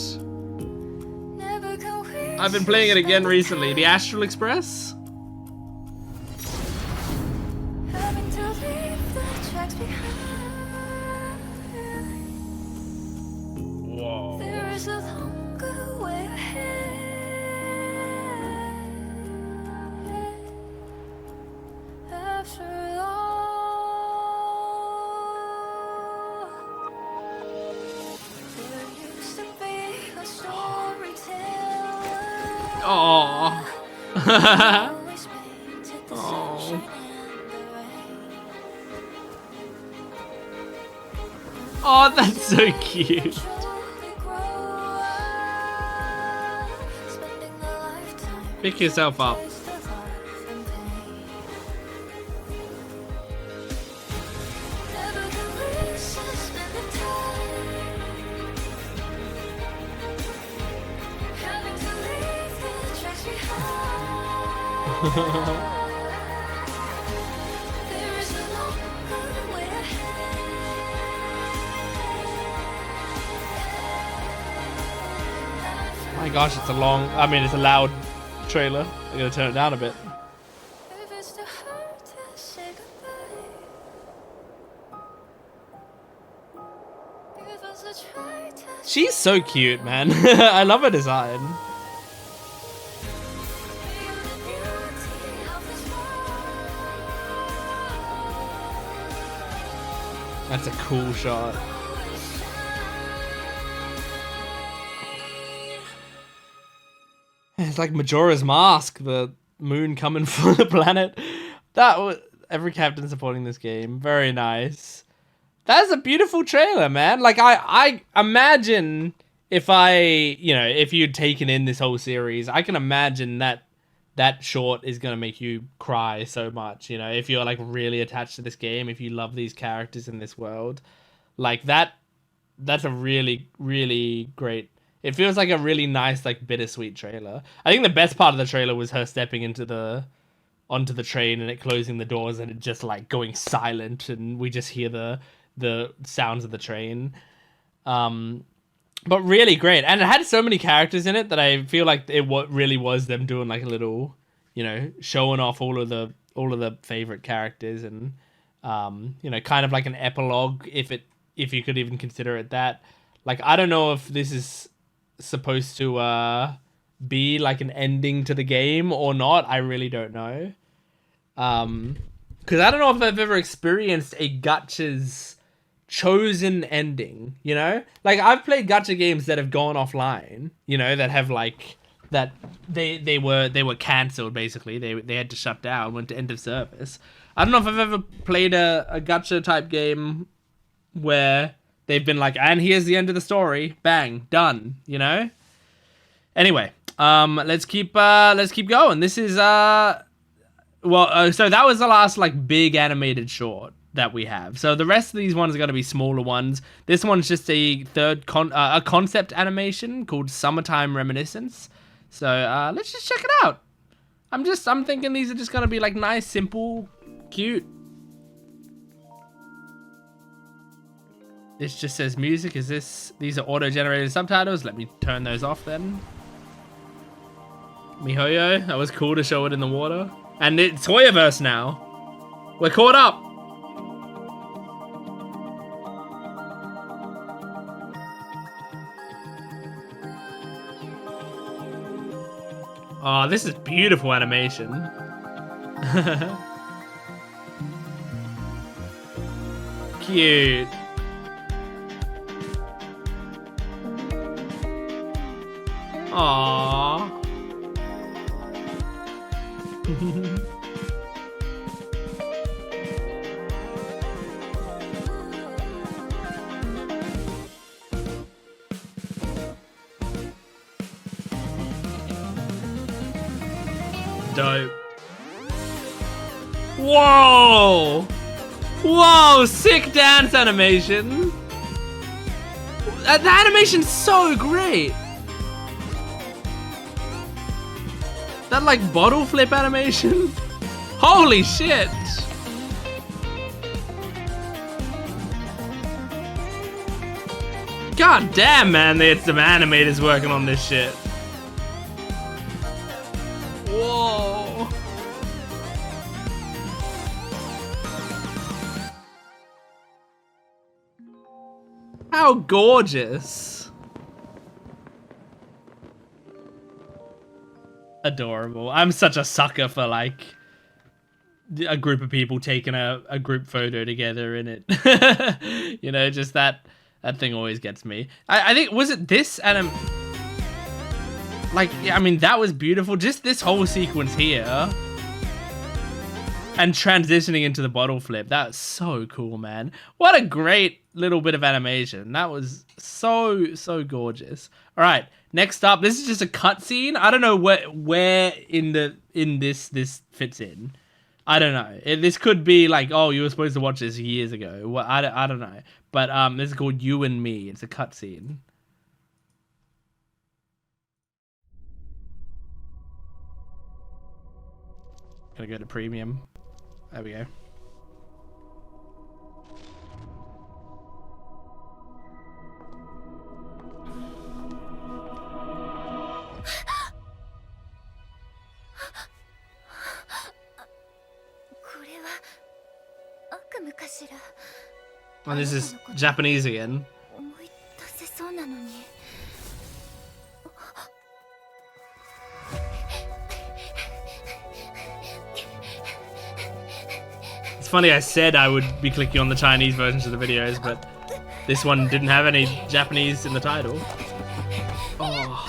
I've been playing it again recently. The Astral Express? Having to leave the tracks behind. Whoa. There is a longer way ahead. After all, there used to be a storyteller. Oh. Oh, that's so cute. Pick yourself up. My gosh, it's a long, it's a loud trailer. I'm gonna turn it down a bit. She's so cute, man. I love her design. That's a cool shot. It's like Majora's Mask, the moon coming for the planet. That was every captain supporting this game. Very nice. That's a beautiful trailer, man. Like I imagine if if you'd taken in this whole series, I can imagine that short is gonna make you cry so much. If you're like really attached to this game, if you love these characters in this world, like that's a really, really great. It feels like a really nice, like bittersweet trailer. I think the best part of the trailer was her stepping onto the train and it closing the doors and it just like going silent and we just hear the sounds of the train. But really great, and it had so many characters in it that I feel like it really was them doing like a little, showing off all of the favorite characters and kind of like an epilogue if you could even consider it that. Like I don't know if this is supposed to be like an ending to the game or not. I really don't know. Because I don't know if I've ever experienced a gacha's chosen ending, like I've played gacha games that have gone offline, that have like that they were cancelled basically. They had to shut down, went to end of service. I don't know if I've ever played a gacha type game where they've been like, and here's the end of the story, bang, done, Anyway, let's keep going. This is so that was the last like big animated short. that we have. So the rest of these ones are going to be smaller ones. This one's just a a concept animation called Summertime Reminiscence. So let's just check it out. I'm thinking these are just going to be like nice, simple, cute. This just says music. These are auto-generated subtitles. Let me turn those off then. MiHoYo, that was cool to show it in the water. And it's HoyoVerse now. We're caught up. Oh, this is beautiful animation. Cute. Aww. Dope. Whoa! Whoa! Sick dance animation. The animation's so great. That like bottle flip animation. Holy shit! God damn, man! They had some animators working on this shit. Whoa! How gorgeous! Adorable. I'm such a sucker for like a group of people taking a group photo together in it. You know, just that thing always gets me. I think, was it this and like, yeah, I mean, that was beautiful. Just this whole sequence here and transitioning into the bottle flip. That's so cool, man. What a great little bit of animation. That was so gorgeous. All right, next up, this is just a cutscene. I don't know where in this fits in. I don't know. This could be like, oh, you were supposed to watch this years ago. Well, I don't know. But this is called You and Me. It's a cutscene. Gonna go to premium. There we go. Oh, this is Japanese again. It's funny, I said I would be clicking on the Chinese versions of the videos, but this one didn't have any Japanese in the title. Oh.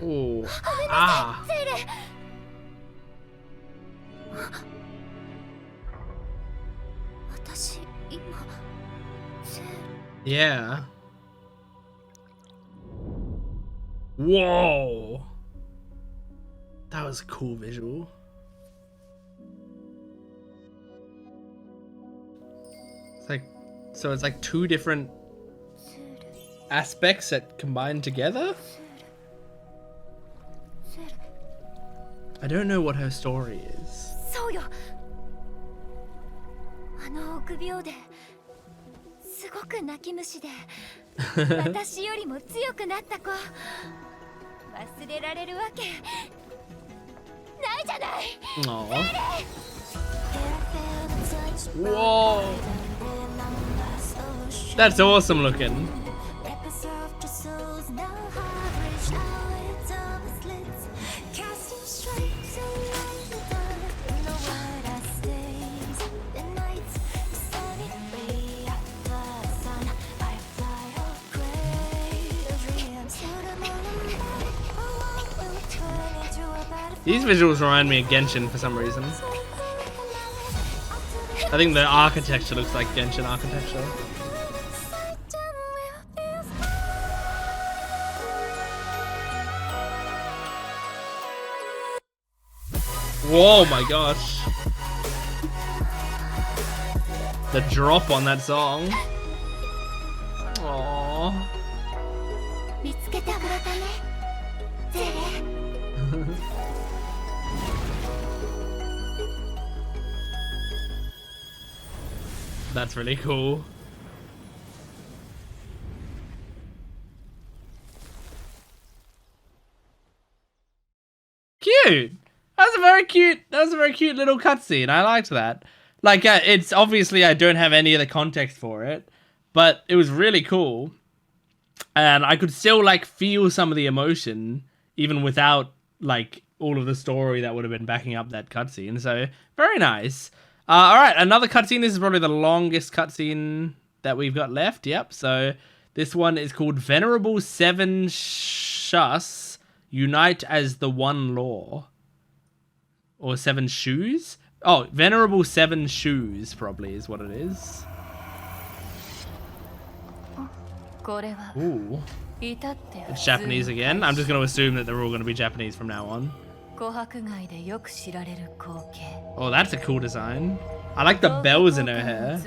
Oh. Ah. Yeah. Whoa. That was a cool visual. It's like, so it's like two different aspects that combine together? I don't know what her story is. Whoa. That's awesome looking. These visuals remind me of Genshin for some reason. I think the architecture looks like Genshin architecture. Whoa, my gosh. The drop on that song. Aww. 見つけてくれたねゼレ That's really cool. Cute. That was a very cute little cutscene. I liked that. Like, it's obviously I don't have any of the context for it, but it was really cool, and I could still like feel some of the emotion even without like all of the story that would have been backing up that cutscene. So very nice. All right, another cutscene. This is probably the longest cutscene that we've got left. Yep. So this one is called Venerable Seven Shus Unite as the One Law, or Seven Shus. Oh, Venerable Seven Shus probably is what it is. Ooh. It's Japanese again. I'm just going to assume that they're all going to be Japanese from now on. Oh, that's a cool design. I like the bells in her hair.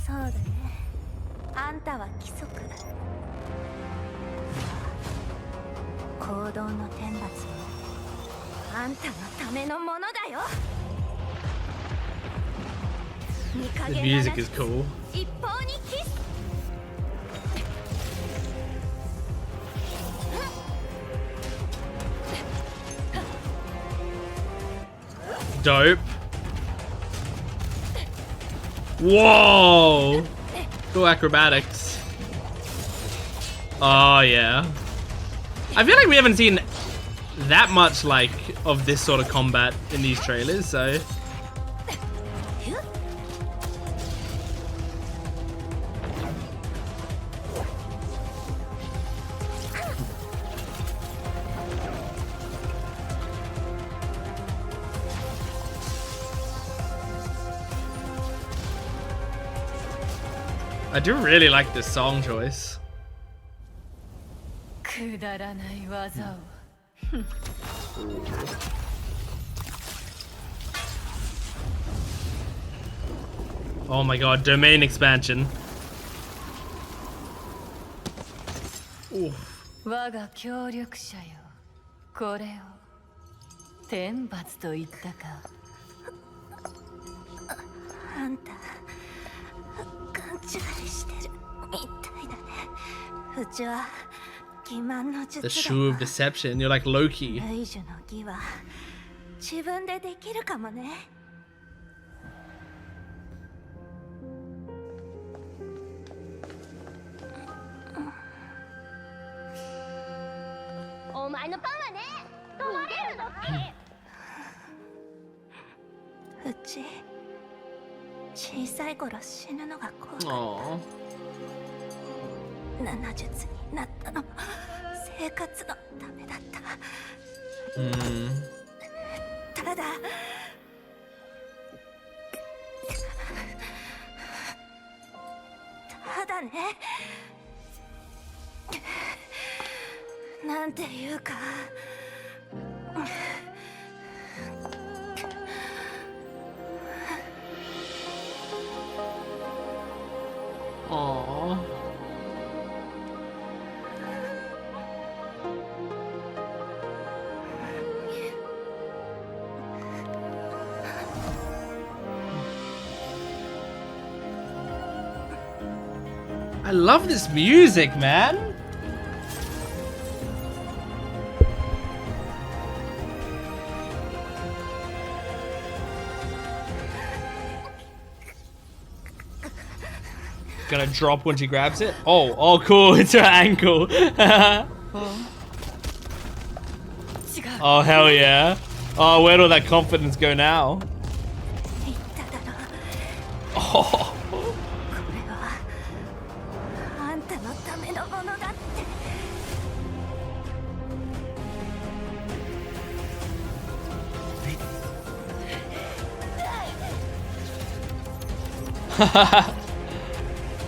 そうだねあんたは規則行動の天罰もあんたのためのものだよ The music is cool. 一方にキス Dope. Whoa! Cool acrobatics. Oh yeah. I feel like we haven't seen that much like of this sort of combat in these trailers, so I do really like this song choice. Oh my god, domain expansion. Oof. 我が協力者よ、これを天罰と言ったか。あんた勘違いしてるみたいだねうちは欺瞞の術 The shoe of deception. You're like Loki. 類女の義は自分でできるかもねお前のパンはね止まれるのうち小さい頃死ぬのが怖かった七術になったのも生活のためだったただただねなんていうかAww. I love this music, man. Gonna drop when she grabs it. Oh, cool. It's her ankle. Oh, hell yeah. Oh, where'd all that confidence go now?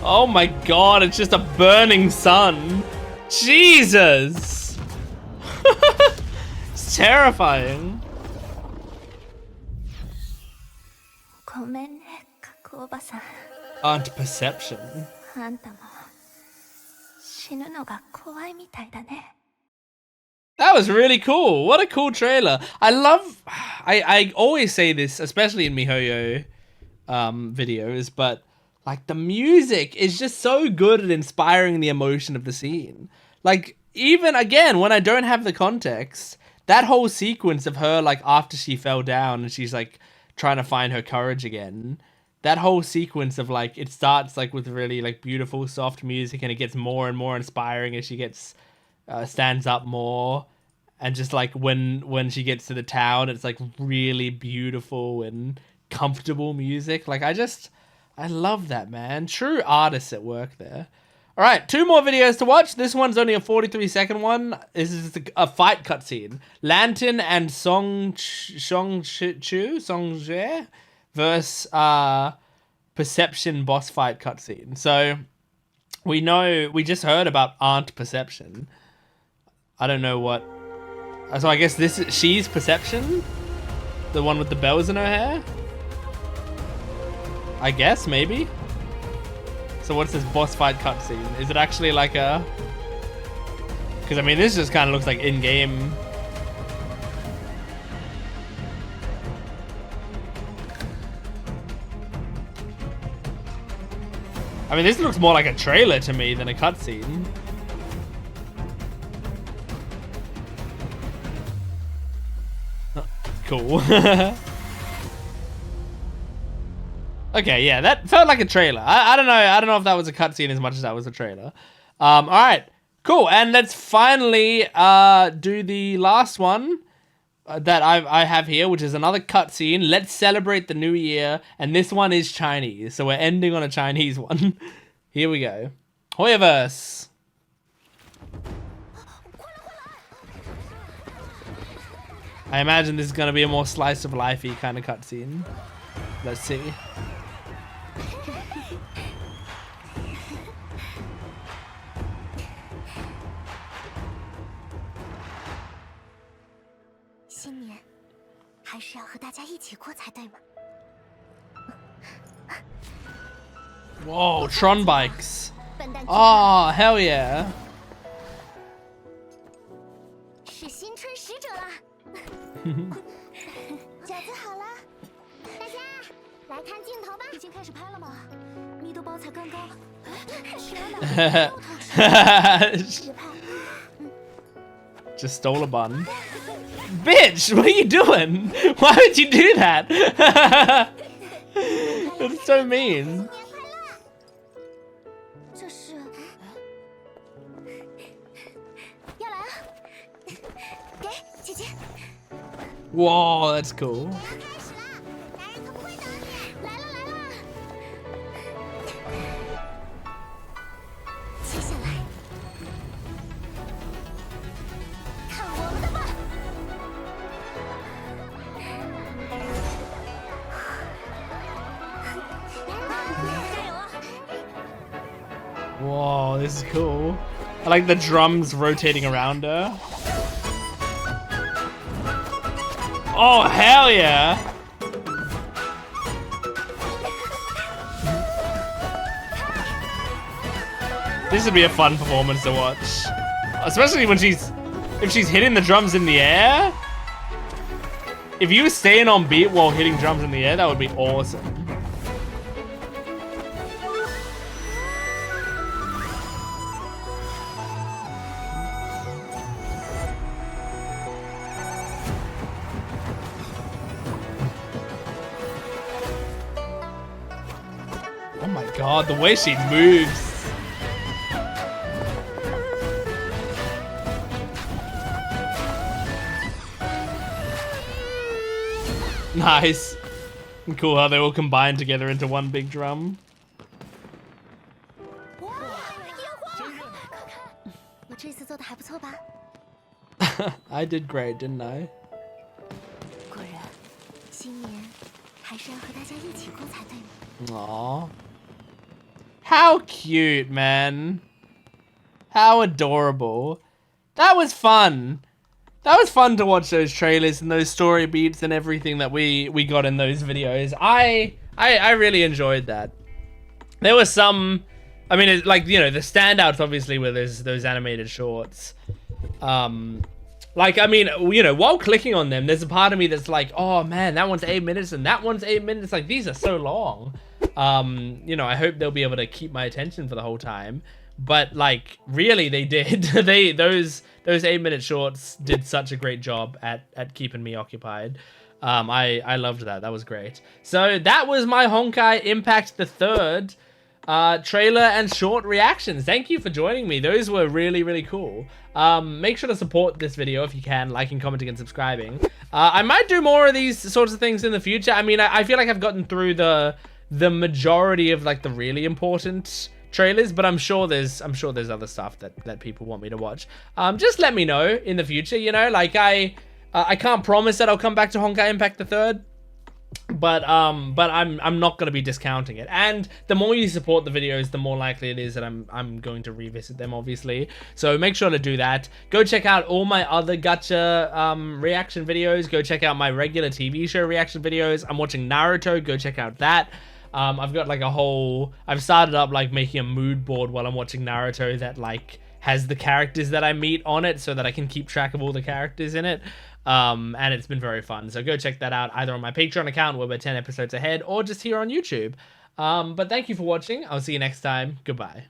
Oh my god, it's just a burning sun. Jesus. It's terrifying. ごめんね、角おばさん。 Aunt Perception. あんたも死ぬのが怖いみたいだね。 That was really cool. What a cool trailer. I love... I always say this, especially in MiHoYo videos, but like the music is just so good at inspiring the emotion of the scene. Like, even again, when I don't have the context, that whole sequence of her, like, after she fell down and she's like trying to find her courage again, that whole sequence of like, it starts like with really like beautiful soft music and it gets more and more inspiring as she gets stands up more, and just like when she gets to the town, it's like really beautiful and comfortable music. Like, I love that, man. True artists at work there. All right, 2 more videos to watch. This one's only a 43-second one. This is a fight cutscene. Lantern and Songque versus Perception boss fight cutscene. So we just heard about Aunt Perception. I don't know what. So I guess she's Perception, the one with the bells in her hair. I guess maybe. So what's this boss fight cutscene? Is it actually like a? Because I mean, this just kind of looks like in-game. I mean, this looks more like a trailer to me than a cutscene. Cool. Okay, yeah, that felt like a trailer. I don't know if that was a cutscene as much as that was a trailer. All right, cool. And let's finally do the last one that I have here, which is another cutscene. Let's celebrate the new year, and this one is Chinese, so we're ending on a Chinese one. Here we go. HoyoVerse. I imagine this is gonna be a more slice of lifey kind of cutscene. Let's see. Whoa, Tron bikes. Oh, hell yeah. 是新春使者啦！饺子好了，大家来看镜头吧。已经开始拍了吗？蜜豆包才刚刚，谁让Just stole a bun. Bitch, what are you doing? Why would you do that? That's so mean. 这是要来啊！给姐姐。 Whoa, that's cool. 开始啦！男人可不会等你。来了来了。接下来，看我们的吧！ Whoa, this is cool. I like the drums rotating around her. Oh, hell yeah. This would be a fun performance to watch. Especially when if she's hitting the drums in the air. If you were staying on beat while hitting drums in the air, that would be awesome. Oh my god, the way she moves. Nice. Cool how they all combine together into one big drum. I did great, didn't I? 果然，新年还是要和大家一起过才对嘛。 Aww. How cute, man. How adorable. That was fun. That was fun to watch those trailers and those story beats and everything that we got in those videos. I really enjoyed that. There was some, I mean, like, you know, the standouts obviously were those animated shorts. Like, I mean, you know, while clicking on them, there's a part of me that's like, oh man, that one's 8 minutes and that one's 8 minutes. Like, these are so long. You know, I hope they'll be able to keep my attention for the whole time. But like, really, they did. Those 8-minute shorts did such a great job at keeping me occupied. I loved that. That was great. So that was my Honkai Impact the Third trailer and short reactions. Thank you for joining me. Those were really, really cool. Make sure to support this video if you can, liking, commenting, and subscribing. I might do more of these sorts of things in the future. I mean, I feel like I've gotten through the majority of like the really important trailers, but I'm sure there's other stuff that people want me to watch. Just let me know in the future, you know, like I can't promise that I'll come back to Honkai Impact the Third, but I'm not going to be discounting it. And the more you support the videos, the more likely it is that I'm going to revisit them, obviously. So make sure to do that. Go check out all my other gacha reaction videos. Go check out my regular TV show reaction videos. I'm watching Naruto. Go check out that. I've got like I've started up like making a mood board while I'm watching Naruto that like has the characters that I meet on it so that I can keep track of all the characters in it. And it's been very fun. So go check that out either on my Patreon account where we're 10 episodes ahead or just here on YouTube. But thank you for watching. I'll see you next time. Goodbye.